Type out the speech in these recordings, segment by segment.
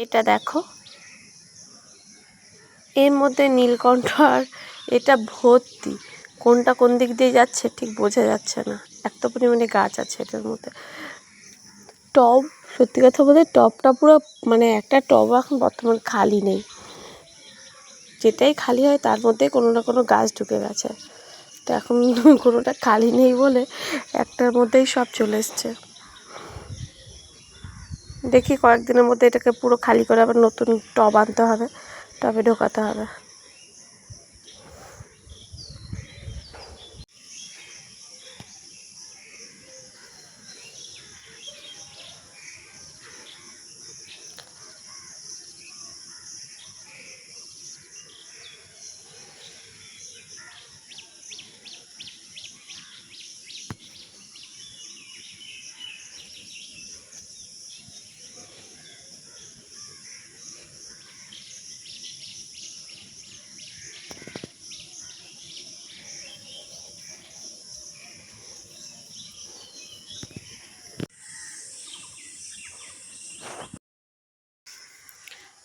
এটা দেখো, এর মধ্যে নীলকণ্ঠ আর এটা ভর্তি। কোনটা কোন দিক দিয়ে যাচ্ছে ঠিক বোঝা যাচ্ছে না, এত পরিমাণে গাছ আছে এটার মধ্যে। টব, সত্যি কথা বলতে টবটা পুরো মানে একটা টব এখন বর্তমান খালি নেই, যেটাই খালি হয় তার মধ্যে কোনো না কোনো গাছ ঢুকে গেছে। তো এখন কোনোটা খালি নেই বলে একটার মধ্যেই সব চলে এসছে। দেখি কয়েকদিনের মধ্যে এটাকে পুরো খালি করে আবার নতুন টব আনতে হবে, টবে ঢোকাতে হবে।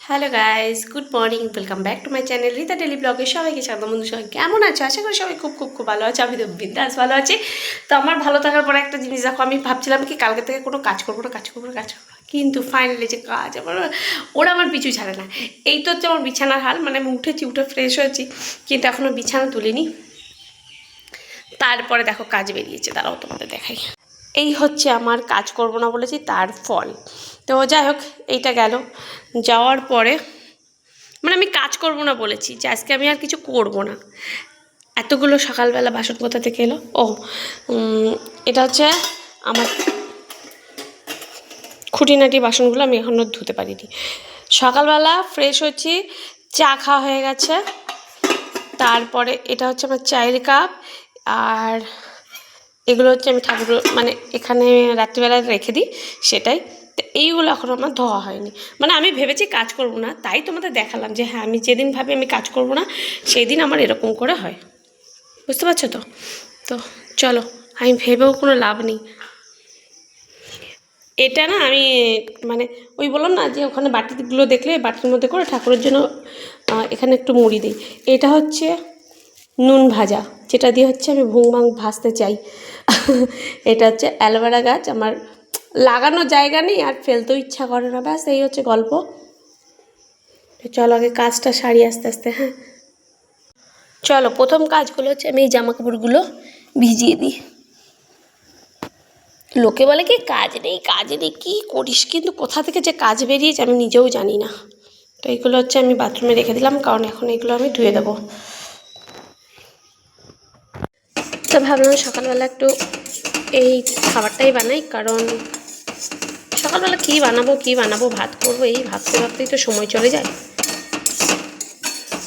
Hello guys, good morning, welcome back to my channel Rita daily ব্লগে সবাইকে স্বাগত। বন্ধু সবাই কেমন আছো? আশা করি সবাই খুব খুব খুব ভালো আছে। আমি তো বিন্দাস ভালো আছি। তো আমার ভালো থাকার পরে একটা জিনিস দেখো, আমি ভাবছিলাম কি কালকে থেকে কোনো কাজ করবো না, কিন্তু ফাইনালি যে কাজ ওরা আমার পিছু ছাড়ে না। এই তো হচ্ছে আমার বিছানার হাল, মানে আমি উঠে ফ্রেশ হয়েছি কিন্তু এখনও বিছানা তুলিনি। তারপরে দেখো কাজ বেরিয়েছে, দাঁড়াও তোমাদের দেখাই। এই হচ্ছে আমার কাজ করব না বলেছি তার ফল। তো যাই হোক, এইটা গেল। যাওয়ার পরে মানে আমি কাজ করব না বলেছি যে আজকে আমি আর কিছু করব না। এতগুলো সকালবেলা বাসন কোথা থেকে এলো? এটা হচ্ছে আমার খুঁটিনাটি বাসনগুলো, আমি এখনও ধুতে পারিনি। সকালবেলা ফ্রেশ হচ্ছি, চা খাওয়া হয়ে গেছে। তারপরে এটা হচ্ছে আমার চায়ের কাপ, আর এগুলো হচ্ছে আমি ঠাকুর মানে এখানে রাত্রিবেলায় রেখে দিই, সেটাই। তো এইগুলো এখন আমার ধোয়া হয়নি। মানে আমি ভেবেছি কাজ করব না, তাই তোমাদের দেখালাম যে হ্যাঁ, আমি যেদিন ভাবি আমি কাজ করব না সেই দিন আমার এরকম করে হয়, বুঝতে পারছো তো? তো চলো, আমি ভেবেও কোনো লাভ নেই। এটা না আমি মানে ওই বললাম না যে ওখানে বাটিগুলো দেখলে বাটির মধ্যে করে ঠাকুরের জন্য এখানে একটু মুড়ি দিই। এটা হচ্ছে নুন ভাজা, যেটা দিয়ে হচ্ছে আমি ভুং ভাজতে চাই। এটা হচ্ছে অ্যালোভেরা গাছ, আমার লাগানোর জায়গা নেই আর ফেলতেও ইচ্ছা করে না, ব্যাস এই হচ্ছে গল্প। চলো আগে কাজটা সারি আস্তে আস্তে। হ্যাঁ চলো, প্রথম কাজগুলো হচ্ছে আমি এই জামাকাপড়গুলো ভিজিয়ে দিই। লোকে বলে কি কাজ নেই কী করিস, কিন্তু কোথা থেকে যে কাজ বেরিয়েছে আমি নিজেও জানি না। তো এইগুলো হচ্ছে আমি বাথরুমে রেখে দিলাম, কারণ এখন এগুলো আমি ধুয়ে দেবো। তো ভাবলাম সকালবেলা একটু এই খাবারটাই বানাই, কারণ সকালবেলা কী বানাবো ভাত করবো, এই ভাবতে ভাবতেই তো সময় চলে যায়।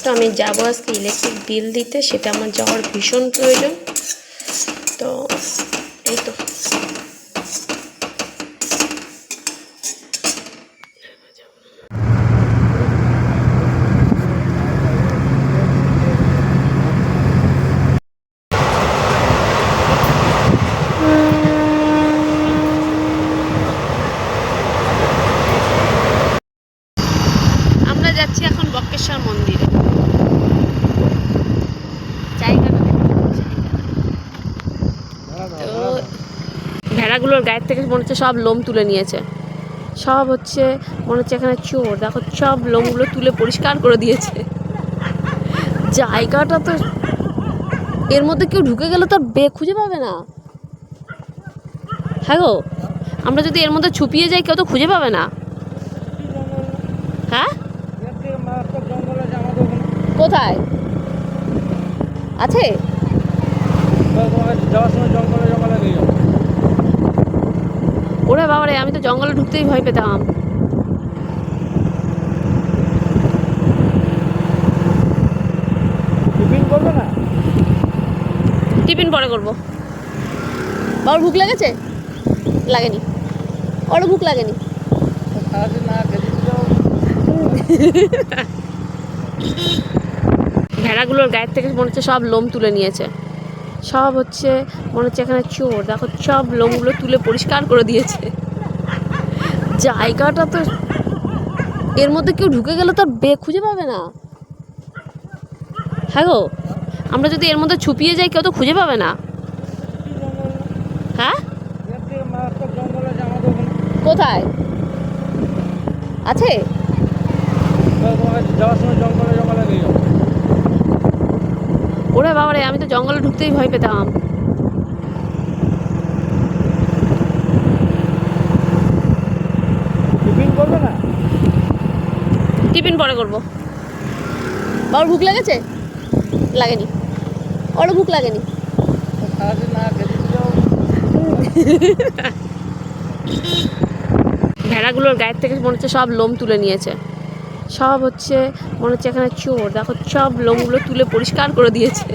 তো আমি যাবো আজকে ইলেকট্রিক বিল দিতে, সেটা আমার যাওয়ার ভীষণ প্রয়োজন। তো এই তো আমরা যাচ্ছি এখন বক্রেশ্বর মন্দিরে। তো ভেড়াগুলোর গায়ের থেকে মনে হচ্ছে সব লোম তুলে নিয়েছে, সব হচ্ছে মনে হচ্ছে এখানে চোর। দেখো সব লোমগুলো তুলে পরিষ্কার করে দিয়েছে। জায়গাটা তো, এর মধ্যে কেউ ঢুকে গেলে তো খুঁজে পাবে না। হ্যাঁ গো, আমরা যদি এর মধ্যে ছুপিয়ে যাই কেউ তো খুঁজে পাবে না। হ্যাঁ কোথায় আছে? ওরে বাবারে, আমি তো জঙ্গলে ঢুকতেই ভয় পেতাম। টিফিন পরে করবো। বাবুর ভুক লেগেছে? লাগেনি, ওরও ভুক লাগেনি। ভেড়াগুলোর গায়ের থেকে মনে হচ্ছে সব লোম তুলে নিয়েছে, সব হচ্ছে মনে হচ্ছে এখানে চোর। দেখো সব লোমগুলো তুলে পরিষ্কার করে দিয়েছে। জায়গাটা তো, এর মধ্যে কেউ ঢুকে গেলে তো খুঁজে পাবে না। হ্যাঁ গো, আমরা যদি এর মধ্যে ছুপিয়ে যাই কেউ তো খুঁজে পাবে না। হ্যাঁ, কোথায় আছে? ওরে বাবারে, আমি তো জঙ্গলে ঢুকতেই ভয় পেতাম। টিফিন পরে করবো। বাবার ভুক লেগেছে? লাগেনি, ওরও ভুক লাগেনি। ভেড়াগুলোর গায়ের থেকে মনে হচ্ছে সব লোম তুলে নিয়েছে। সব হচ্ছে মনে হচ্ছে এখানে চোর। দেখো সব লোমগুলো তুলে পরিষ্কার করে দিয়েছে।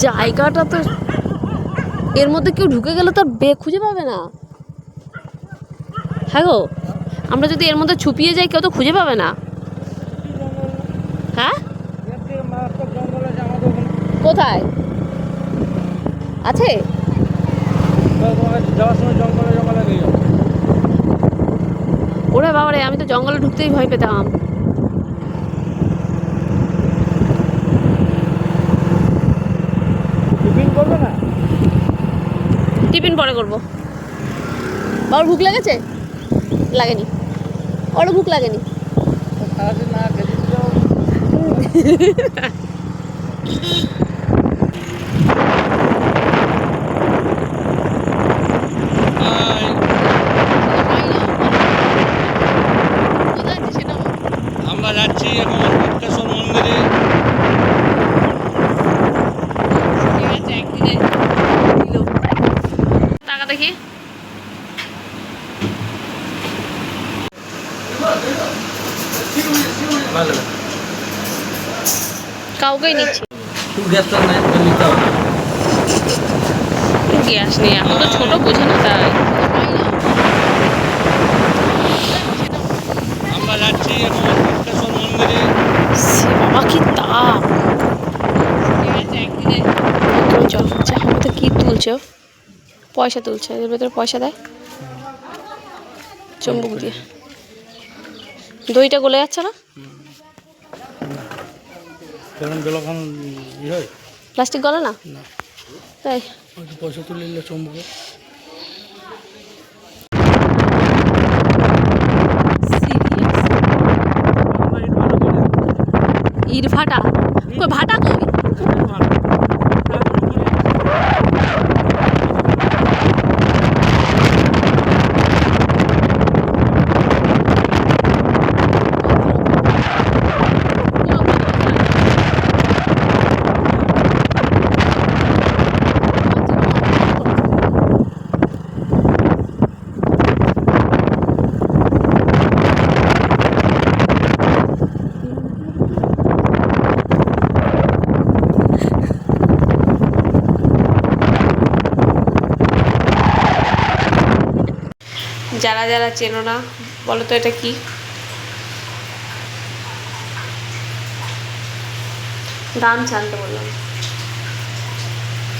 জায়গাটা তো, এর মধ্যে কেউ ঢুকে গেলে তো খুঁজে পাবে না। হ্যাঁ গো, আমরা যদি এর মধ্যে ছুপিয়ে যাই কেউ তো খুঁজে পাবে না। হ্যাঁ, কোথায় আছে? ওরে বাবারে, আমি তো জঙ্গলে ঢুকতেই ভয় পেতাম। টিফিন পরে করবো। বাবার ভুক লেগেছে? লাগেনি, ওরও ভুক লাগেনি। আমরা যাচ্ছি এখন মুক্তেশ্বর মন্দিরে। টাকা দেখি। কাউকেই নিচ্ছি। গ্যাস নেই এখন, তো ছোট বোঝে না তাই। আমরা যাচ্ছি এখন মুক্তেশ্বর মন্দিরে। বাবা কি তাপ! তুমি চল, আমাদের কি তুলছো? পয়সা তুলছে, এর ভেতরে পয়সা দেয় চুম্বক দিয়ে। দইটা গলে যাচ্ছে না? প্লাস্টিক গলে না তাই? পয়সা তুলে নিলে চুম্বকে। ইট ভাটা কই? ভাটা কই? যারা যারা চেনো না বলো তো এটা কি? গামছা আনতে বললাম,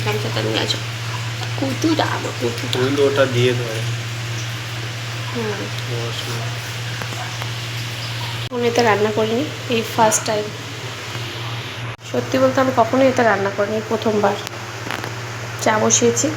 গামছাটা নিয়ে আসো। কুতুটা আনো, কুতুটা ওটা দিয়ে দেবে। আমি এতে রান্না করিনি, এই ফার্স্ট টাইম। সত্যি বলতে আমি কখনোই এতে রান্না করিনি, প্রথমবার। চা বসিয়েছি।